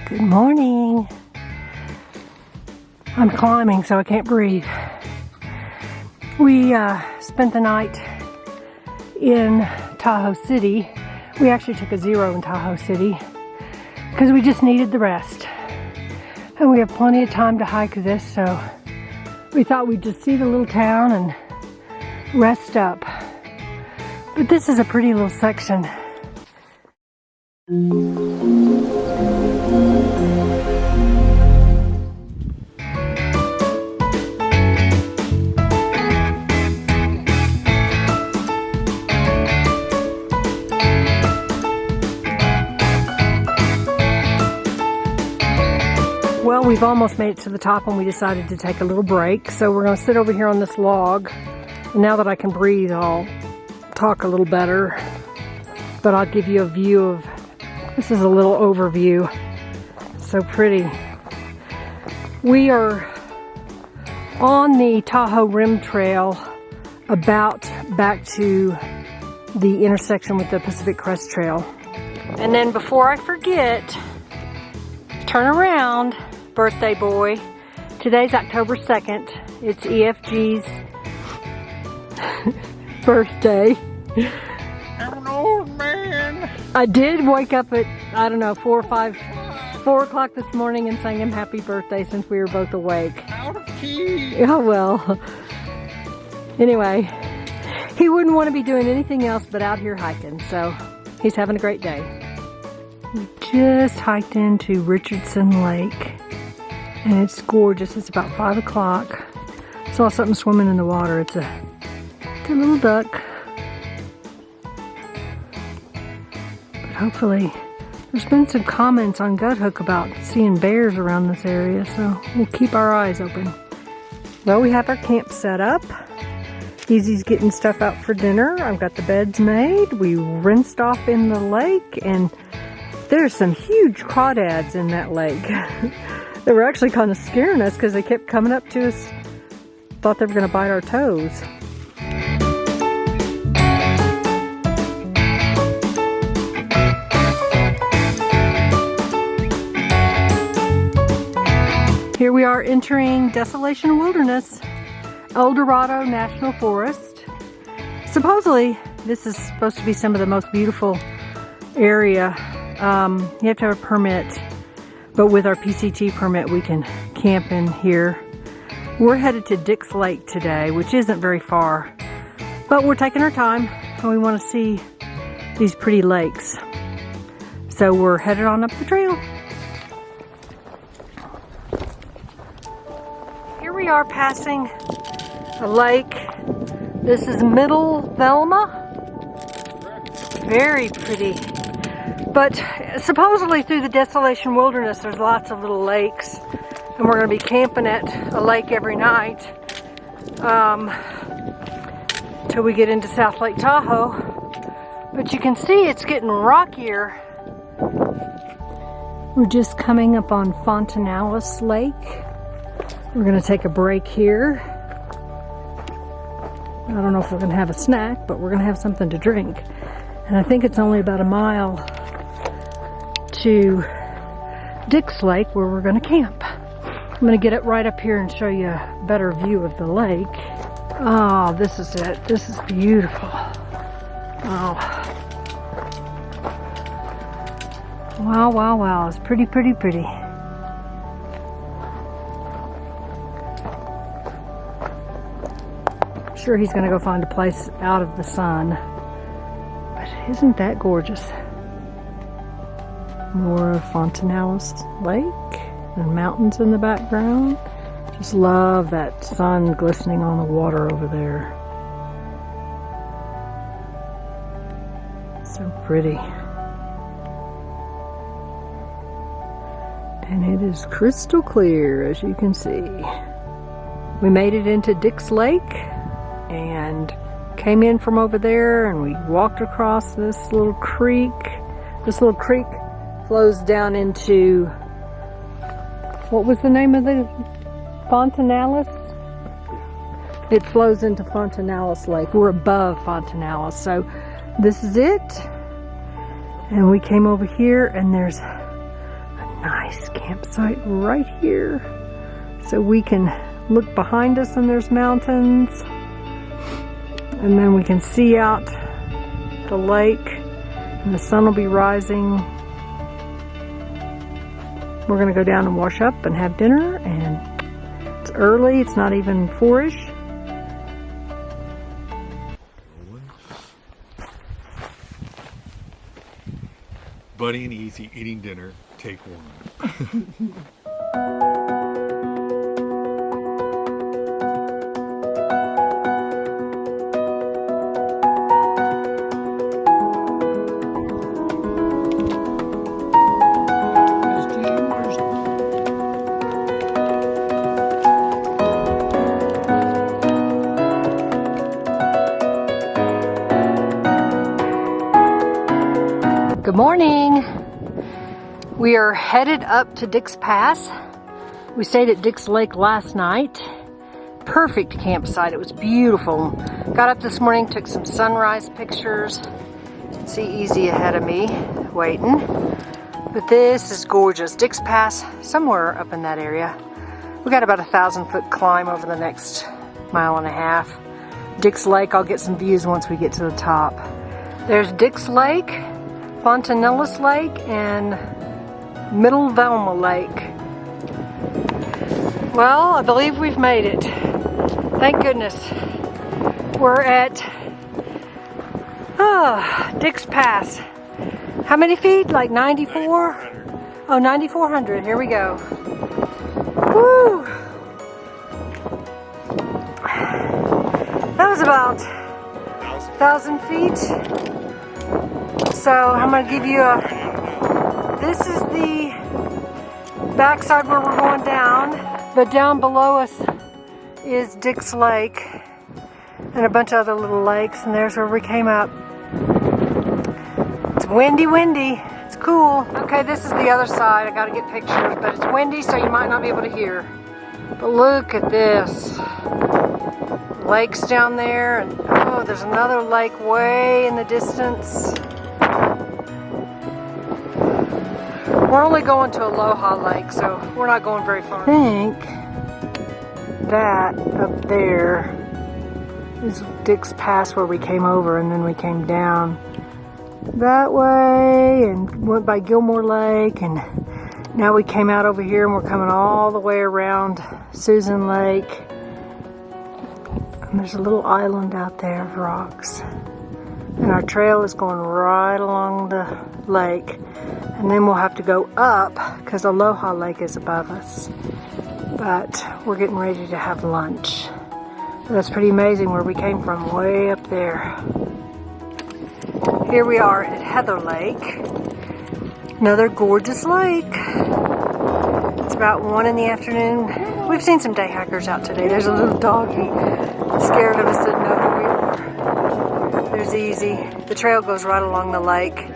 Good morning. I'm climbing, so I can't breathe. We spent the night in Tahoe City. We actually took a zero in Tahoe City because we just needed the rest. And we have plenty of time to hike this, so we thought we'd just see the little town and rest up. But this is a pretty little section. Well, we've almost made it to the top and we decided to take a little break. So we're going to sit over here on this log. And now that I can breathe, I'll talk a little better. But I'll give you a view of, this is a little overview. So pretty. We are on the Tahoe Rim Trail, about back to the intersection with the Pacific Crest Trail. And then before I forget, turn around, birthday boy. Today's October 2nd. It's EFG's birthday. I'm an old man. I did wake up at, I don't know, 4 o'clock this morning and sang him happy birthday since we were both awake. Out of key. Oh well. Anyway, he wouldn't want to be doing anything else but out here hiking, so he's having a great day. We just hiked into Richardson Lake and it's gorgeous. It's about 5 o'clock. Saw something swimming in the water. It's a little duck. But hopefully, there's been some comments on Guthook about seeing bears around this area, so we'll keep our eyes open. Well, we have our camp set up. Easy's getting stuff out for dinner. I've got the beds made. We rinsed off in the lake, and there's some huge crawdads in that lake. They were actually kind of scaring us because they kept coming up to us. Thought they were going to bite our toes. Here we are entering Desolation Wilderness, El Dorado National Forest. Supposedly, this is supposed to be some of the most beautiful area. You have to have a permit, but with our PCT permit, we can camp in here. We're headed to Dix Lake today, which isn't very far, but we're taking our time and we want to see these pretty lakes. So we're headed on up the trail. Here we are passing a lake. This is Middle Velma. Very pretty. But supposedly through the Desolation Wilderness, there's lots of little lakes. And we're going to be camping at a lake every night till we get into South Lake Tahoe. But you can see it's getting rockier. We're just coming up on Fontanalis Lake. We're going to take a break here. I don't know if we're going to have a snack, but we're going to have something to drink. And I think it's only about a mile to Dix Lake where we're going to camp. I'm going to get it right up here and show you a better view of the lake. Oh, this is it. This is beautiful. Oh. Wow, wow, wow. It's pretty, pretty, pretty. I'm sure he's going to go find a place out of the sun. But isn't that gorgeous? More of Fontanalis Lake and mountains in the background. Just love that sun glistening on the water over there. So pretty. And it is crystal clear, as you can see. We made it into Dix Lake and came in from over there, and we walked across this little creek. This little creek flows down into, what was the name of the Fontanalis? It flows into Fontanalis Lake. We're above Fontanalis, so this is it. And we came over here and there's nice campsite right here. So we can look behind us and there's mountains. And then we can see out the lake and the sun will be rising. We're gonna go down and wash up and have dinner, and it's early, it's not even 4-ish. Buddy and Easy eating dinner, take 1. Good morning. We are headed up to Dick's Pass. We stayed at Dick's Lake last night. Perfect campsite. It was beautiful. Got up this morning, took some sunrise pictures. You can see Easy ahead of me waiting. But this is gorgeous. Dick's Pass, somewhere up in that area. We got about a 1,000-foot climb over the next 1.5 miles. Dick's Lake, I'll get some views once we get to the top. There's Dick's Lake, Fontanillas Lake, and Middle Velma Lake. Well, I believe we've made it. Thank goodness. We're at Dick's Pass. How many feet? Like 94? 9,400. Oh, 9,400. Here we go. Woo! That was about 1,000 feet. So I'm going to give you this is the backside where we're going down, but down below us is Dick's Lake and a bunch of other little lakes, and there's where we came up. It's windy, it's cool. Okay, this is the other side. I got to get pictures, but it's windy, so you might not be able to hear. But look at this. Lakes down there, and oh, there's another lake way in the distance. We're only going to Aloha Lake, so we're not going very far. I think that up there is Dick's Pass where we came over, and then we came down that way and went by Gilmore Lake, and now we came out over here and we're coming all the way around Susan Lake. And there's a little island out there of rocks. And our trail is going right along the lake. And then we'll have to go up because Aloha Lake is above us. But we're getting ready to have lunch. But that's pretty amazing where we came from, way up there. Here we are at Heather Lake. Another gorgeous lake. It's about 1 in the afternoon. We've seen some day hikers out today. There's a little doggy scared of us, didn't know who we were. There's Easy. The trail goes right along the lake.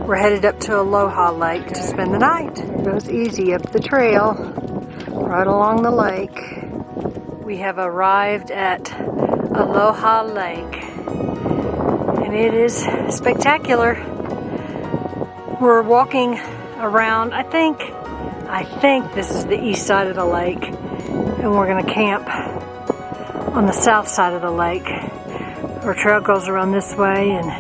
We're headed up to Aloha Lake to spend the night. There goes Easy up the trail, right along the lake. We have arrived at Aloha Lake, and it is spectacular. We're walking around, I think this is the east side of the lake, and we're gonna camp on the south side of the lake. Our trail goes around this way, and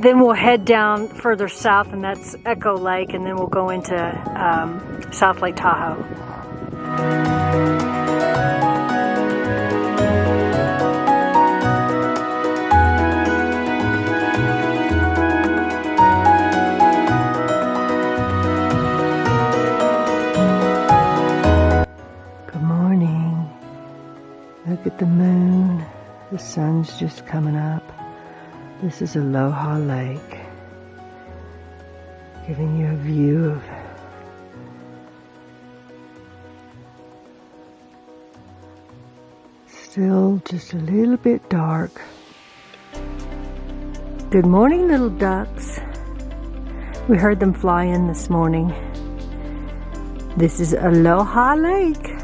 then we'll head down further south, and that's Echo Lake, and then we'll go into South Lake Tahoe. Good morning. Look at the moon. The sun's just coming up. This is Aloha Lake, giving you a view of still just a little bit dark. Good morning, little ducks. We heard them fly in this morning. This is Aloha Lake.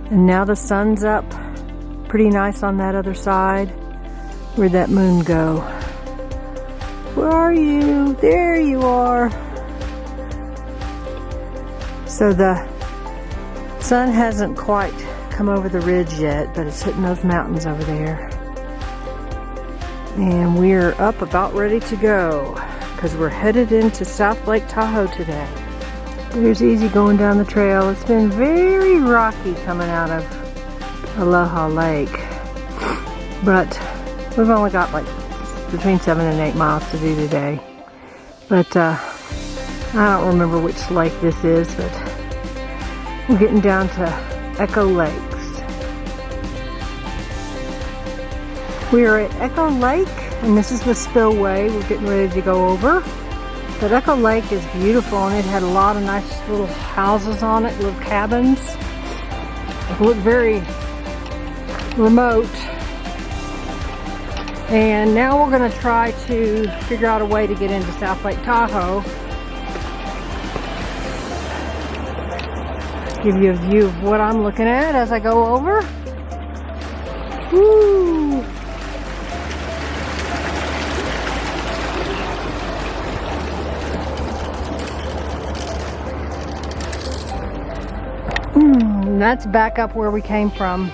And now the sun's up pretty nice on that other side. Where'd that moon go? Where are you? There you are. So the sun hasn't quite come over the ridge yet, but it's hitting those mountains over there. And we're up about ready to go because we're headed into South Lake Tahoe today. There's Easy going down the trail. It's been very rocky coming out of Aloha Lake, but we've only got like between 7 and 8 miles to do today. But I don't remember which lake this is, but we're getting down to Echo Lakes. We are at Echo Lake, and this is the spillway we're getting ready to go over. But Echo Lake is beautiful, and it had a lot of nice little houses on it, little cabins. It looked very remote. And now we're going to try to figure out a way to get into South Lake Tahoe. Give you a view of what I'm looking at as I go over. Woo! That's back up where we came from.